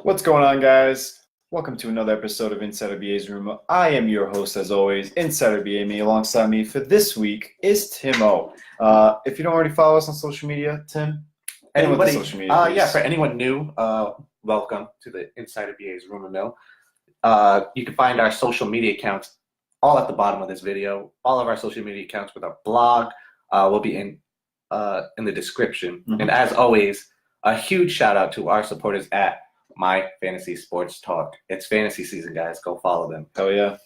What's going on, guys? Welcome to another episode of Insider BA's Room. I am your host, as always, Insider BA. Me alongside me for this week is Tim Ohh. If you don't already follow us on social media, Tim, Anybody, social media, for anyone new, welcome to the Insider BA's Rumor Mill. You can find our social media accounts all at the bottom of this video. All of our social media accounts with our blog will be in the description. Mm-hmm. And as always, a huge shout out to our supporters at My Fantasy Sports Talk. It's fantasy season, guys. Go follow them. Hell yeah.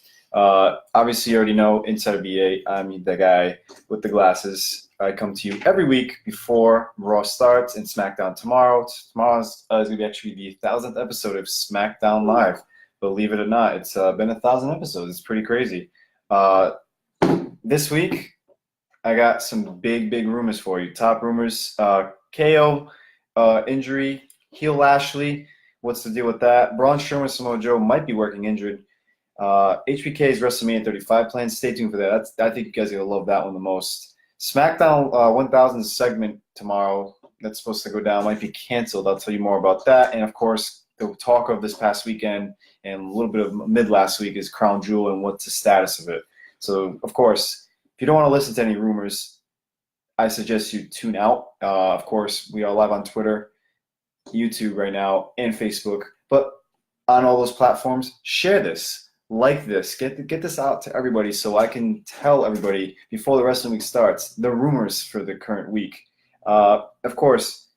Obviously, you already know Insider BA. I'm the guy with the glasses. I come to you every week before Raw starts and Smackdown tomorrow. Tomorrow's going to be actually the 1,000th episode of Smackdown Live. Believe it or not, it's been 1,000 episodes. It's pretty crazy. This week, I got some big rumors for you. Top rumors, KO injury, heel Lashley. What's the deal with that? Braun Strowman Samoa Joe might be working injured. HBK's WrestleMania 35 plan. Stay tuned for that. I think you guys are going to love that one the most. Smackdown 1000 segment tomorrow that's supposed to go down might be canceled. I'll tell you more about that. And, of course, the talk of this past weekend and a little bit of mid last week is Crown Jewel and what's the status of it. So, of course, if you don't want to listen to any rumors, I suggest you tune out. Of course, we are live on Twitter, YouTube right now, and Facebook. But on all those platforms, share this, like this, get this out to everybody so I can tell everybody before the wrestling week starts the rumors for the current week. Of course,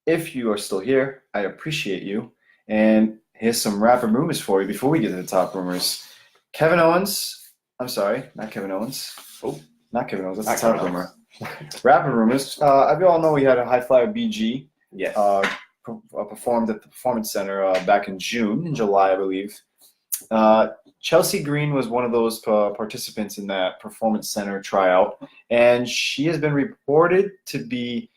if you are still here, I appreciate you. And here's some rapid rumors for you before we get to the top rumors. Kevin Owens. I'm sorry, not Kevin Owens. Oh, not Kevin Owens. That's the top rumor. Rapid rumors. We all know we had a high flyer BG. Yes. Performed at the Performance Center back in July, I believe. Chelsea Green was one of those participants in that Performance Center tryout, and she has been reported to be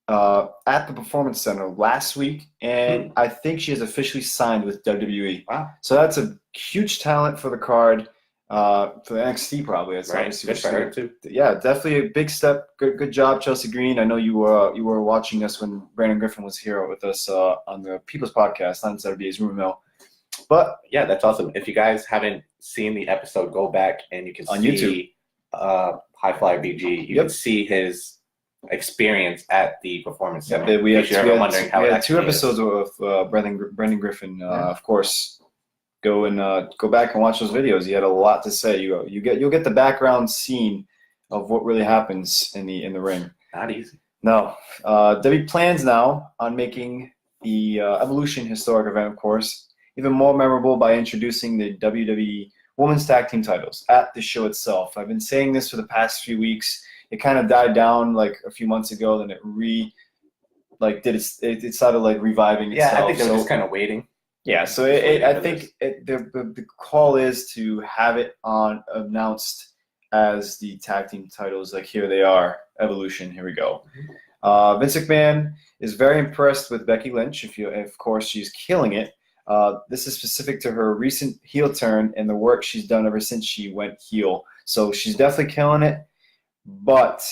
at the Performance Center last week, and I think she has officially signed with WWE. Wow. So that's a huge talent for the card. For the NXT probably. That's right. obviously Good for her too. Yeah, definitely a big step. Good job, Chelsea Green. I know you were watching us when Brandon Griffin was here with us on the People's Podcast on Saturday's Rumor Mill. But yeah, that's awesome. If you guys haven't seen the episode, go back and you can on see YouTube. High Flyer BG. You can see his experience at the Performance Center. Yeah, we had 2 actually episodes of Brandon Griffin. Of course. Go back and watch those videos. He had a lot to say. You'll get the background scene of what really happens in the ring. Not easy. No. WWE plans now on making the Evolution historic event, of course, even more memorable by introducing the WWE Women's Tag Team titles at the show itself. I've been saying this for the past few weeks. It kind of died down like a few months ago, then it started like reviving itself. Yeah, I think they were just kind of waiting. Yeah, so I think the call is to have it announced as the tag team titles. Like, here they are, Evolution. Here we go. Vince McMahon is very impressed with Becky Lynch. Of course, she's killing it. This is specific to her recent heel turn and the work she's done ever since she went heel. So she's definitely killing it, but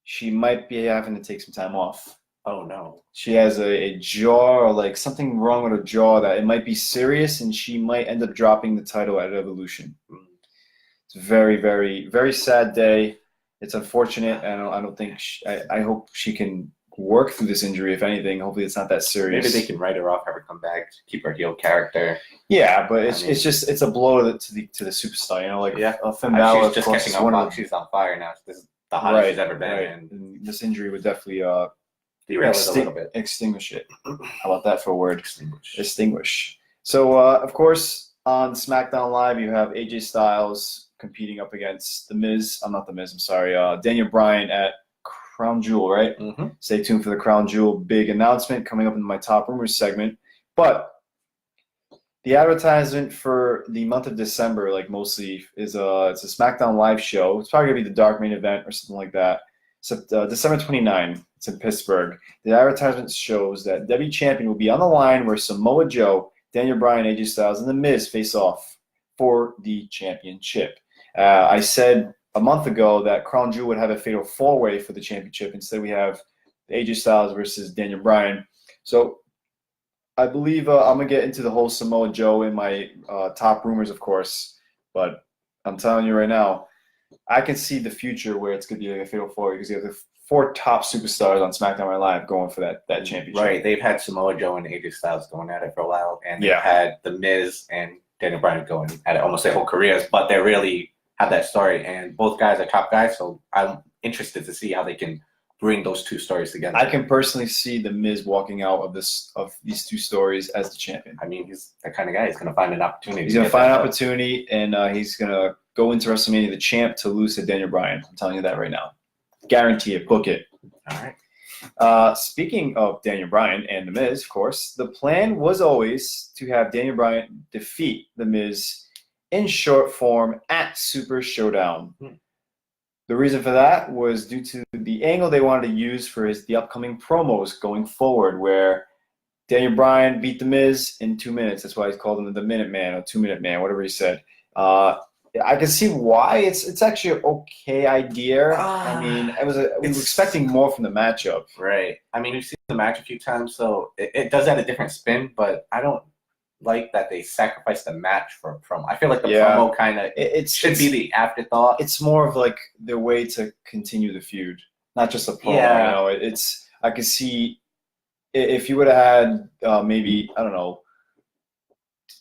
she might be having to take some time off. Oh, no. She has a jaw or like something wrong with her jaw that it might be serious, and she might end up dropping the title at Evolution. It's a very, very, very sad day. It's unfortunate, and I don't think I hope she can work through this injury, if anything. Hopefully it's not that serious. Maybe they can write her off, have her come back, keep her heel character. Yeah, but it's a blow to the superstar, you know, like Finn Balor. She's just catching on. She's on fire now. This is the hottest she's ever been. Right. And this injury would definitely derail it a little bit. Extinguish it. How about that for a word? Extinguish. So, of course, on SmackDown Live, you have AJ Styles competing up against Daniel Bryan at Crown Jewel, right? Mm-hmm. Stay tuned for the Crown Jewel big announcement coming up in my top rumors segment. But the advertisement for the month of December, like mostly, is it's a SmackDown Live show. It's probably going to be the dark main event or something like that. So, December 29, it's in Pittsburgh. The advertisement shows that WWE Champion will be on the line where Samoa Joe, Daniel Bryan, AJ Styles, and The Miz face off for the championship. I said a month ago that Crown Jewel would have a fatal four-way for the championship. Instead, we have AJ Styles versus Daniel Bryan. So I believe I'm gonna get into the whole Samoa Joe in my top rumors, of course, but I'm telling you right now, I can see the future where it's gonna be like a fatal four because you have the four top superstars on SmackDown Live going for that championship. Right. They've had Samoa Joe and AJ Styles going at it for a while, and they've Yeah. had The Miz and Daniel Bryan going at it almost their whole careers, but they really have that story, and both guys are top guys, so I'm interested to see how they can bring those two stories together. I can personally see The Miz walking out of these two stories as the champion. I mean, he's that kind of guy. He's going to find an opportunity. He's going to find an opportunity, and he's going to go into WrestleMania the champ to lose to Daniel Bryan. I'm telling you that right now. Guarantee it. Book it. All right. Speaking of Daniel Bryan and The Miz, of course, the plan was always to have Daniel Bryan defeat The Miz in short form at Super Showdown. The reason for that was due to the angle they wanted to use for the upcoming promos going forward, where Daniel Bryan beat The Miz in 2 minutes. That's why he's called him the Minute Man or 2 Minute Man, whatever he said. I can see why it's actually an okay idea. I mean, we were expecting more from the matchup. Right. I mean, we've seen the match a few times, so it does have a different spin, but I don't like that they sacrifice the match for a promo. I feel like the promo kind of should be the afterthought. It's more of like their way to continue the feud, not just a promo. Yeah. You know, I could see if you would have had maybe, I don't know,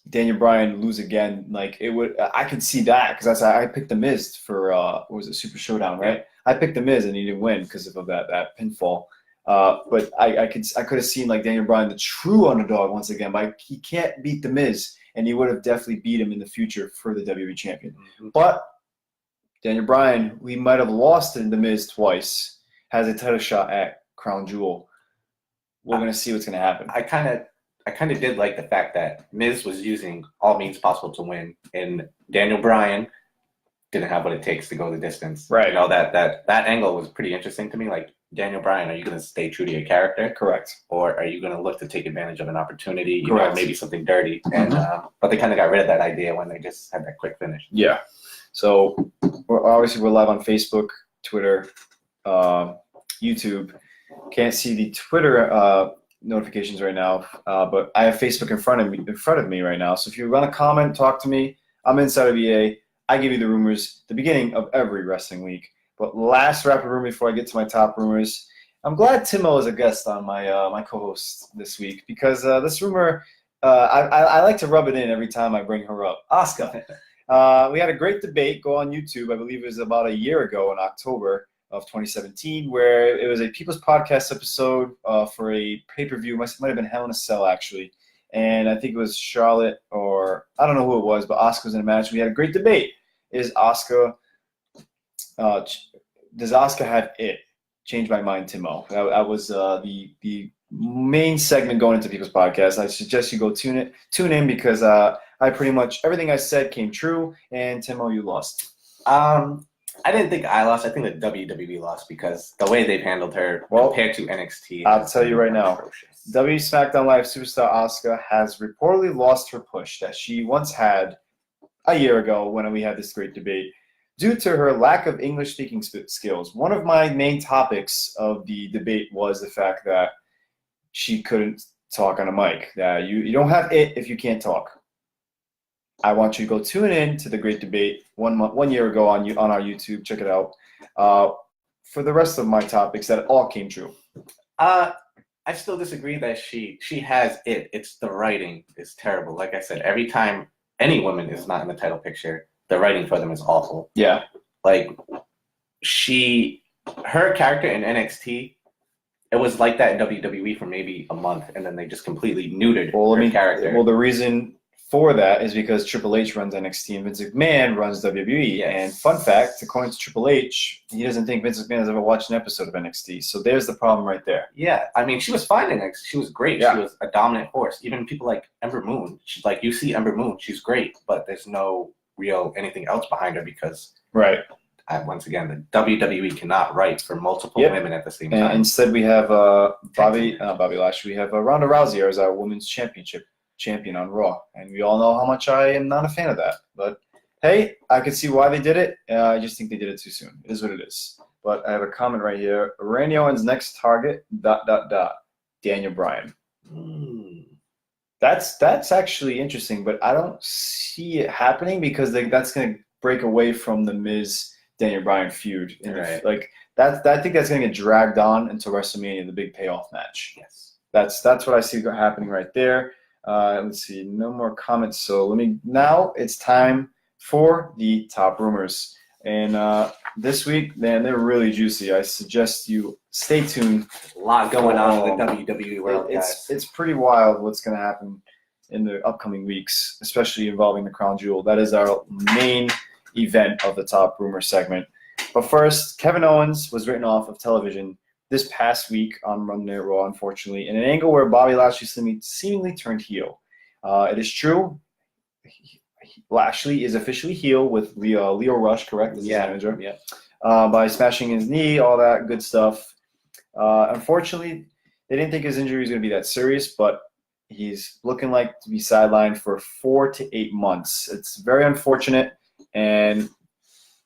Daniel Bryan lose again, like it would. I could see that because I picked The Miz for what was it, Super Showdown, right? Yeah. I picked The Miz and he didn't win because of that pinfall. But I could have seen like Daniel Bryan, the true underdog once again. But he can't beat The Miz, and he would have definitely beat him in the future for the WWE champion. Mm-hmm. But Daniel Bryan, we might have lost in The Miz twice, has a title shot at Crown Jewel. We're gonna see what's gonna happen. I kind of did like the fact that Miz was using all means possible to win, and Daniel Bryan didn't have what it takes to go the distance. Right. You know, that angle was pretty interesting to me. Like, Daniel Bryan, are you going to stay true to your character? Correct. Or are you going to look to take advantage of an opportunity, you Correct. know, maybe something dirty? And but they kind of got rid of that idea when they just had that quick finish. Yeah. So we're live on Facebook, Twitter, YouTube. Can't see the Twitter notifications right now, but I have Facebook in front of me right now. So if you want to comment, talk to me. I'm inside of EA. I give you the rumors at the beginning of every wrestling week. But last rapid rumor before I get to my top rumors, I'm glad Tim Ohh is a guest on my my co-host this week because this rumor, I like to rub it in every time I bring her up. Asuka. We had a great debate go on YouTube. I believe it was about a year ago in October of 2017, where it was a People's Podcast episode for a pay-per-view. Might have been Hell in a Cell, actually. And I think it was Charlotte, or I don't know who it was, but Asuka was in a match. We had a great debate. Does Asuka have it? Changed my mind, Tim Ohh. That was the main segment going into People's Podcast. I suggest you go tune in because I pretty much everything I said came true, and Tim Ohh, you lost. I didn't think I lost. I think the WWE lost because the way they've handled her compared to NXT. I'll tell you right now, WWE SmackDown Live superstar Asuka has reportedly lost her push that she once had a year ago when we had this great debate due to her lack of English-speaking skills. One of my main topics of the debate was the fact that she couldn't talk on a mic. That you don't have it if you can't talk. I want you to go tune in to the great debate 1 year ago on our YouTube. Check it out. For the rest of my topics, that all came true. I still disagree that she has it. It's the writing is terrible. Like I said, every time any woman is not in the title picture, the writing for them is awful. Yeah. Like her character in NXT, it was like that in WWE for maybe a month, and then they just completely neutered her character. Well, the reason for that is because Triple H runs NXT and Vince McMahon runs WWE. Yes. And fun fact, according to Triple H, he doesn't think Vince McMahon has ever watched an episode of NXT. So there's the problem right there. Yeah, I mean, she was fine in NXT. She was great. Yeah. She was a dominant force. Even people like Ember Moon, she's like, you see Ember Moon, she's great, but there's no real anything else behind her because once again, the WWE cannot write for multiple women at the same time. And instead, we have Bobby Lashley. We have Ronda Rousey as our women's champion on Raw, and we all know how much I am not a fan of that. But hey, I can see why they did it. I just think they did it too soon. It is what it is. But I have a comment right here. Randy Orton's next target, ... Daniel Bryan. That's actually interesting, but I don't see it happening because that's going to break away from the Miz Daniel Bryan feud. Right. Like I think that's going to get dragged on into WrestleMania, the big payoff match. Yes. That's what I see happening right there. Let's see, no more comments. So now it's time for the top rumors. And this week, man, they're really juicy. I suggest you stay tuned. A lot going on in the WWE world, guys. It's pretty wild what's going to happen in the upcoming weeks, especially involving the Crown Jewel. That is our main event of the top rumor segment. But first, Kevin Owens was written off of television this past week on Monday Night Raw, unfortunately, in an angle where Bobby Lashley seemingly turned heel. It is true. Lashley is officially heel with Leo Rush, correct? As his manager. Yeah. By smashing his knee, all that good stuff. Unfortunately, they didn't think his injury was going to be that serious, but he's looking like to be sidelined for 4 to 8 months. It's very unfortunate, and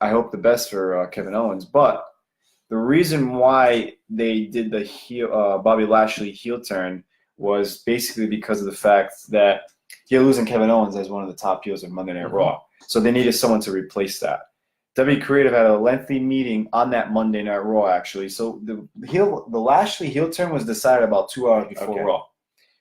I hope the best for Kevin Owens. But the reason why they did the Bobby Lashley heel turn was basically because of the fact that you're losing Kevin Owens as one of the top heels of Monday Night Raw. So they needed someone to replace that. WWE Creative had a lengthy meeting on that Monday Night Raw, actually. So the Lashley heel turn was decided about 2 hours before Raw,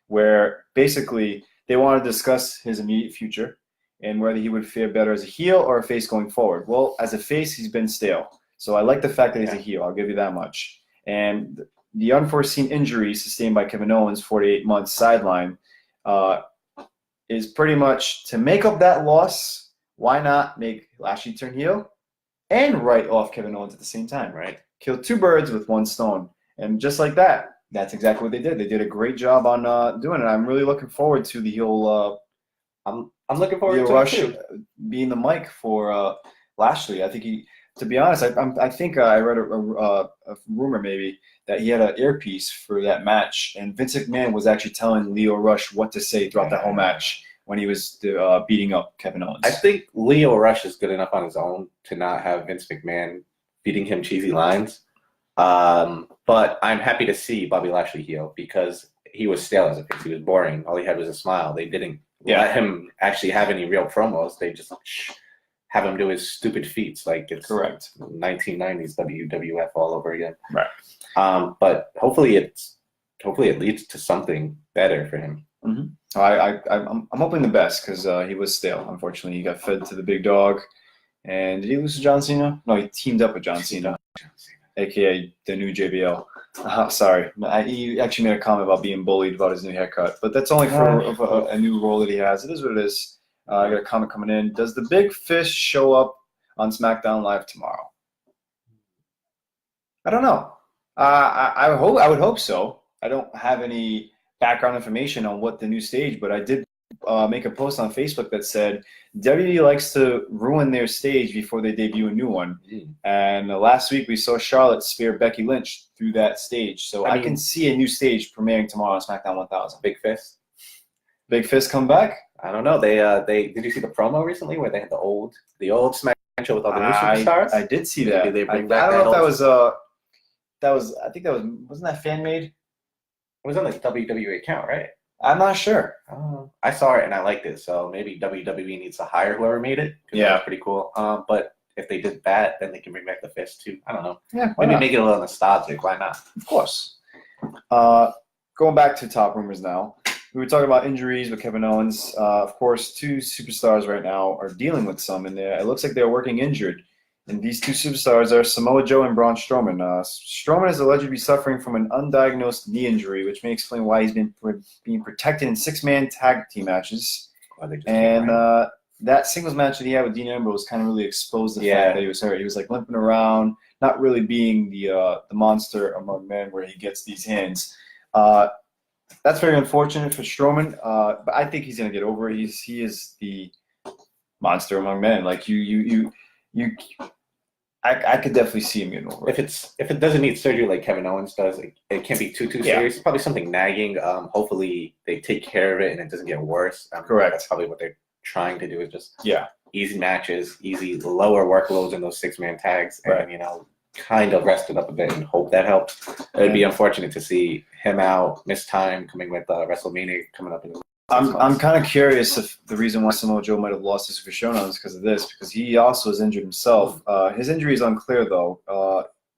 where basically they wanted to discuss his immediate future and whether he would fare better as a heel or a face going forward. Well, as a face, he's been stale. So I like the fact that he's a heel. I'll give you that much. And the unforeseen injury sustained by Kevin Owens, 48 months sideline, is pretty much to make up that loss. Why not make Lashley turn heel and write off Kevin Owens at the same time, right? Kill 2 birds with 1 stone. And just like that, that's exactly what they did. They did a great job on doing it. I'm really looking forward to the heel. I'm looking forward to Rush it too. Being the mic for Lashley. I think to be honest, I think I read a rumor maybe that he had an earpiece for that match, and Vince McMahon was actually telling Leo Rush what to say throughout the whole match when he was beating up Kevin Owens. I think Leo Rush is good enough on his own to not have Vince McMahon feeding him cheesy lines. But I'm happy to see Bobby Lashley heel because he was stale as a face. He was boring. All he had was a smile. They didn't let him actually have any real promos. They just have him do his stupid feats like it's 1990s WWF all over again. Right. But hopefully it leads to something better for him. Mm-hmm. I'm hoping the best because he was stale. Unfortunately, he got fed to the big dog. And did he lose to John Cena? No, he teamed up with John Cena, a.k.a. the new JBL. Sorry. He actually made a comment about being bullied about his new haircut. But that's only for a new role that he has. It is what it is. I got a comment coming in. Does the Big Fish show up on SmackDown Live tomorrow? I don't know. I would hope so. I don't have any background information on what the new stage, but I did make a post on Facebook that said WWE likes to ruin their stage before they debut a new one. And last week we saw Charlotte spear Becky Lynch through that stage. So I can see a new stage premiering tomorrow on SmackDown 1000. Big Fist. Big Fist come back? I don't know. They did you see the promo recently where they had the old SmackDown show with all the new superstars? I did see that. Maybe they bring I back don't know if that was I think that wasn't that fan made? It was on the WWE account, right? I'm not sure. I saw it and I liked it, so maybe WWE needs to hire whoever made it. Yeah, that's pretty cool. But if they did that, then they can bring back the Fist too. I don't know. Yeah, maybe make it a little nostalgic. Why not? Of course. Going back to top rumors now. We were talking about injuries with Kevin Owens. Of course, 2 superstars right now are dealing with some, and it looks like they're working injured. And these 2 superstars are Samoa Joe and Braun Strowman. Strowman is alleged to be suffering from an undiagnosed knee injury, which may explain why he's been being protected in 6-man tag team matches. And that singles match that he had with Dean Ambrose kind of really exposed the fact that he was hurt. He was like limping around, not really being the monster among men where he gets these hands. That's very unfortunate for Strowman, but I think he's gonna get over it. He is the monster among men. Like I could definitely see him getting over it. If it doesn't need surgery like Kevin Owens does, it can't be too serious. It's probably something nagging. Hopefully they take care of it and it doesn't get worse. Correct. That's probably what they're trying to do is just easy matches, easy lower workloads in those 6-man tags, and kind of rest it up a bit and hope that helps. It'd be unfortunate to see him out, miss time coming with WrestleMania coming up in I'm kind of curious if the reason why Samoa Joe might have lost his Showdown is because of this, because he also is injured himself. His injury is unclear, though.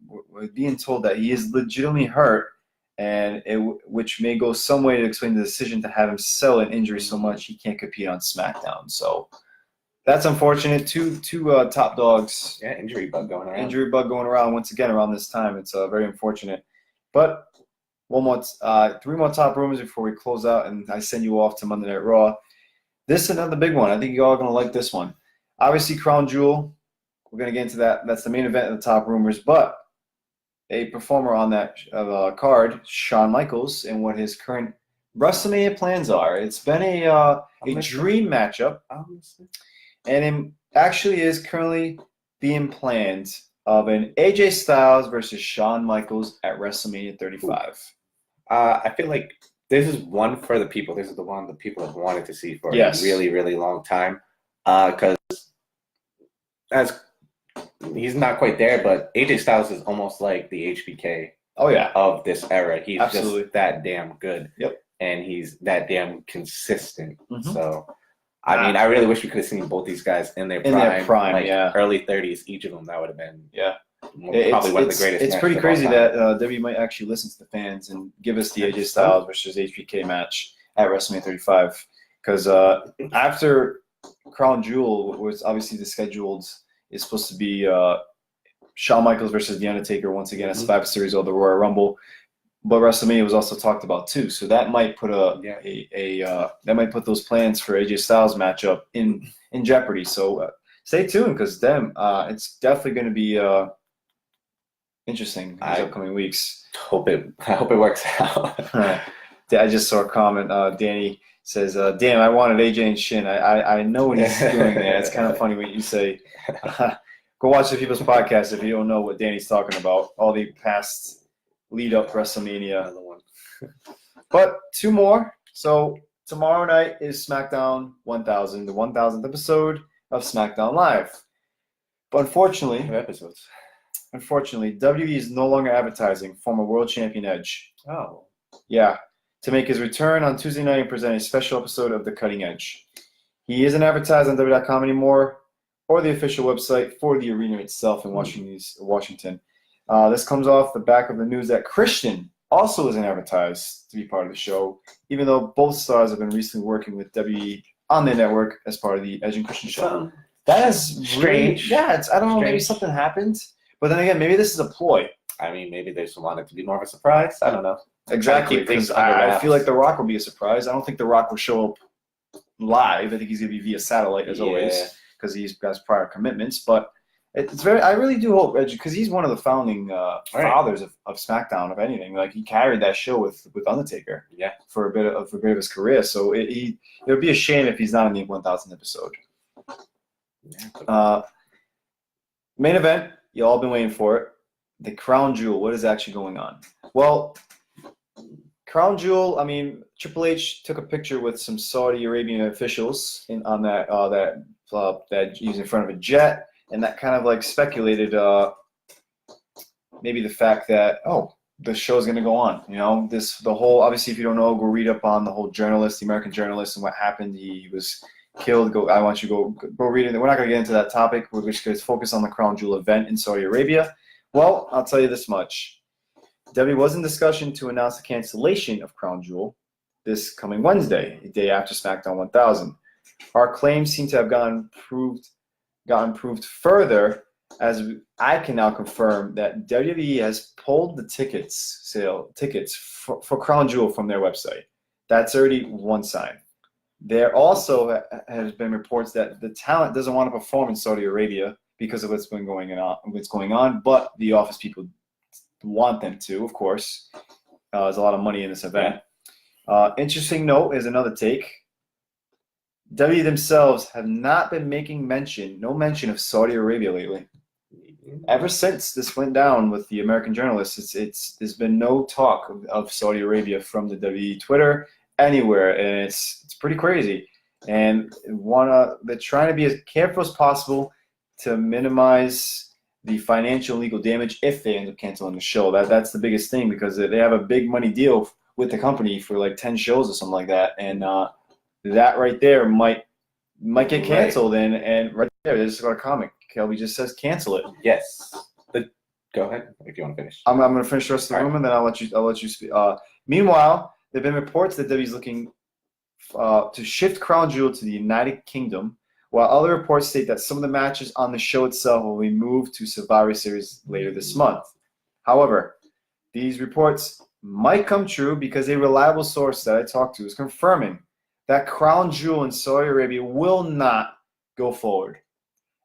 We're being told that he is legitimately hurt, and which may go some way to explain the decision to have him sell an injury so much he can't compete on SmackDown. So that's unfortunate. Two top dogs. Yeah, injury bug going around. Injury bug going around once again around this time. It's very unfortunate. But three more top rumors before we close out, and I send you off to Monday Night Raw. This is another big one. I think you're all going to like this one. Obviously, Crown Jewel. We're going to get into that. That's the main event of the top rumors. But a performer on that card, Shawn Michaels, and what his current WrestleMania plans are. It's been a dream matchup, and it actually is currently being planned of an AJ Styles versus Shawn Michaels at WrestleMania 35. I feel like this is one for the people. This is the one that people have wanted to see for a really, really long time. Because as he's not quite there, but AJ Styles is almost like the HBK of this era. He's just that damn good. Yep. And he's that damn consistent. Mm-hmm. So, I mean, I really wish we could have seen both these guys in their prime, like early 30s, each of them. That would have been probably one of the greatest. It's pretty crazy that WWE might actually listen to the fans and give us the AJ Styles versus HBK match at WrestleMania 35. Because after Crown Jewel was obviously is supposed to be Shawn Michaels versus The Undertaker once again as Survivor Series or the Royal Rumble. But WrestleMania was also talked about too, so that might put that might put those plans for AJ Styles matchup in jeopardy. So stay tuned because it's definitely going to be interesting these upcoming weeks. I hope it works out. I just saw a comment. Danny says, "Damn, I wanted AJ and Shin. I know what he's doing there. It's kind of funny when you say." Go watch the People's Podcast if you don't know what Danny's talking about. All the past lead up WrestleMania. But two more. So tomorrow night is SmackDown 1000, the 1000th episode of SmackDown Live. But unfortunately, WWE is no longer advertising former world champion Edge. Oh. Yeah. To make his return on Tuesday night and present a special episode of The Cutting Edge. He isn't advertised on WWE.com anymore or the official website for the arena itself in Washington. This comes off the back of the news that Christian also isn't advertised to be part of the show, even though both stars have been recently working with WWE on their network as part of the Edge and Christian show. That is strange. I don't know, maybe something happened. But then again, maybe this is a ploy. I mean, maybe they just want it to be more of a surprise. I don't know. Exactly, because I feel like The Rock will be a surprise. I don't think The Rock will show up live. I think he's going to be via satellite as always because he's got prior commitments. But it's I really do hope Edge, because he's one of the founding fathers of SmackDown, if anything. Like he carried that show with Undertaker, for a bit of his career. So it would be a shame if he's not in the 1000th episode. Main event, you all been waiting for it. The Crown Jewel. What is actually going on? Well, Crown Jewel. I mean, Triple H took a picture with some Saudi Arabian officials on that he was in front of a jet. And that kind of like speculated maybe the fact that, the show's going to go on. You know, obviously, if you don't know, go read up on the whole the American journalist and what happened. He was killed. I want you to go read it. We're not going to get into that topic. We're just going to focus on the Crown Jewel event in Saudi Arabia. Well, I'll tell you this much. WWE was in discussion to announce the cancellation of Crown Jewel this coming Wednesday, the day after SmackDown 1000. Our claims seem to have gotten proved further, as I can now confirm that WWE has pulled the tickets for Crown Jewel from their website. That's already one sign. There also has been reports that the talent doesn't want to perform in Saudi Arabia because of what's going on, but the office people want them to, of course. There's a lot of money in this event. Interesting note is another take. WWE themselves have not been making no mention of Saudi Arabia lately. Ever since this went down with the American journalists, there's been no talk of Saudi Arabia from the WWE Twitter anywhere, and it's pretty crazy. And they're trying to be as careful as possible to minimize the financial and legal damage if they end up canceling the show. That's the biggest thing, because they have a big money deal with the company for like 10 shows or something like that, and that right there might get Right. canceled. And right there, there's got a comment. Kelby just says cancel it. Yes. Go ahead if you want to finish. I'm going to finish the rest of the room, and then I'll let you speak. Meanwhile, there have been reports that WWE's looking to shift Crown Jewel to the United Kingdom, while other reports state that some of the matches on the show itself will be moved to Survivor Series later this month. However, these reports might come true because a reliable source that I talked to is confirming that Crown Jewel in Saudi Arabia will not go forward.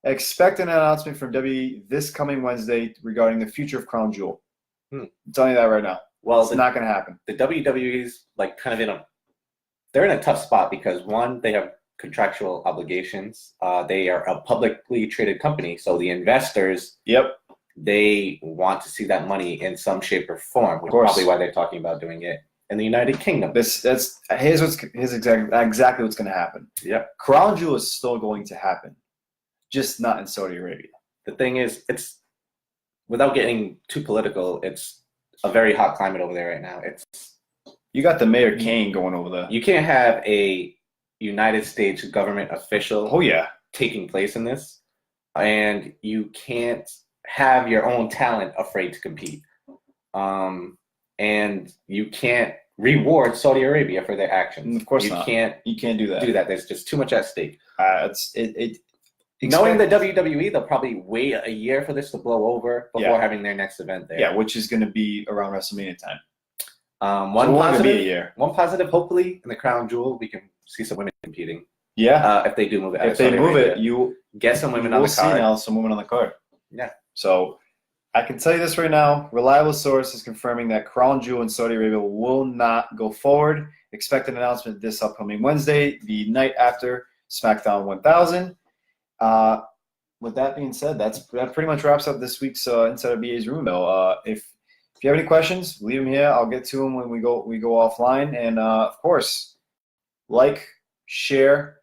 Expect an announcement from WWE this coming Wednesday regarding the future of Crown Jewel. I'm telling you that right now. Well, it's not going to happen. The WWE's like kind of they're in a tough spot because one, they have contractual obligations. They are a publicly traded company, so the investors, they want to see that money in some shape or form, which is probably why they're talking about doing it in the United Kingdom. Here's exactly what's going to happen. Crown Jewel is still going to happen, just not in Saudi Arabia. The thing is, it's without getting too political, it's a very hot climate over there right now. You got the Mayor Kane going over there. You can't have a United States government official taking place in this, and you can't have your own talent afraid to compete. And you can't reward Saudi Arabia for their actions. Of course not. You can't do that. There's just too much at stake. Knowing the WWE, they'll probably wait a year for this to blow over before having their next event there. Yeah, which is going to be around WrestleMania time. One positive, hopefully, in the Crown Jewel, we can see some women competing. Yeah. If they do move it. If they move it, you get some women on the card. We'll see now some women on the card. Yeah. So I can tell you this right now. Reliable source is confirming that Crown Jewel in Saudi Arabia will not go forward. Expect an announcement this upcoming Wednesday, the night after SmackDown 1000. With that being said, that pretty much wraps up this week's Inside BA's Room Mill. If you have any questions, leave them here. I'll get to them when we go offline. And of course, like, share,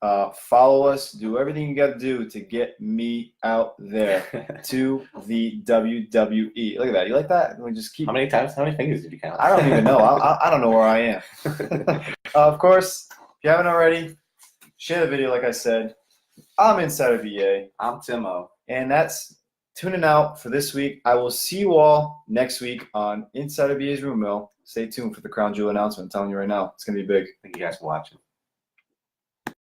follow us, do everything you got to do to get me out there to the WWE. Look at that. You like that? We just keep. How many fingers did you count? I don't even know. I don't know where I am. Of course, if you haven't already, share the video. Like I said, I'm Insider BA. I'm Tim Ohh. And that's tuning out for this week. I will see you all next week on Insider BA's Room Mill. Stay tuned for the Crown Jewel announcement. I'm telling you right now, it's going to be big. Thank you guys for watching.